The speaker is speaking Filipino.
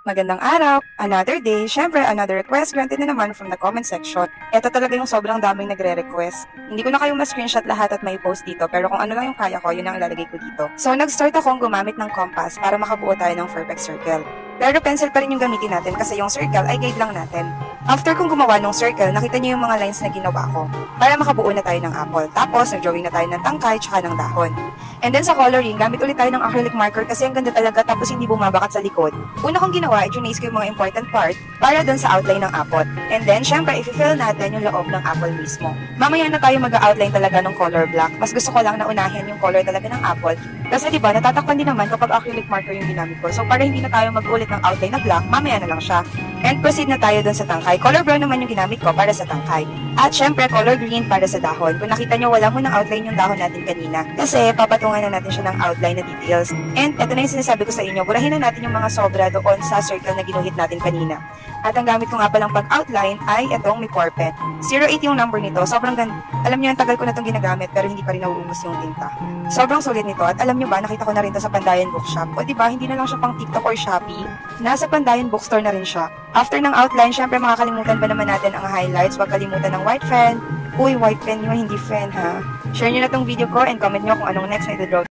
Magandang araw, another day, syempre another request granted na naman from the comment section. Ito talaga yung sobrang daming nagre-request. Hindi ko na kayo ma-screenshot lahat at may post dito, pero kung ano lang yung kaya ko, yun ang ilalagay ko dito. So nag-start akong gumamit ng compass para makabuo tayo ng perfect circle. Pero pencil pa rin yung gamitin natin kasi yung circle ay guide lang natin. After kong gumawa ng circle, nakita niyo yung mga lines na ginawa ko para makabuo na tayo ng apple. Tapos, nag-drawing na tayo ng tangkay tsaka ng dahon. And then sa coloring, gamit ulit tayo ng acrylic marker kasi ang ganda talaga tapos hindi bumabakat sa likod. Una kong ginawa, i-trace ko yung mga important part para dun sa outline ng apple. And then, syempre, i-fill natin yung loob ng apple mismo. Mamaya na tayo mag-outline talaga ng color black. Mas gusto ko lang na unahin yung color talaga ng apple. Kasi diba, natatakpan din naman kapag acrylic marker yung ginamit ko. So para hindi na tayo mag-ulit ng outline na black, mamaya na lang siya. And proceed na tayo dun sa tangkay. Color brown naman yung ginamit ko para sa tangkay. At syempre, color green para sa dahon. Kung nakita nyo, wala mo ng outline yung dahon natin kanina. Kasi papatungan na natin siya ng outline na details. And ito na yung sinasabi ko sa inyo, burahin na natin yung mga sobra doon sa circle na ginuhit natin kanina. At ang gamit ko nga palang pag-outline ay itong may core pen. 08 yung number nito. Sobrang ganda. Alam nyo, ang tagal ko na itong ginagamit pero hindi pa rin nauubos yung tinta. Sobrang sulit nito. At alam nyo ba, nakita ko na rin ito sa Pandayan Bookshop. O diba, hindi na lang siya pang TikTok or Shopee. Nasa Pandayan Bookstore na rin siya. After ng outline, syempre makakalimutan ba naman natin ang highlights. Huwag kalimutan ng white pen. Uy, white pen yun, hindi pen ha. Share nyo na tong video ko and comment nyo kung anong next na ito-draw.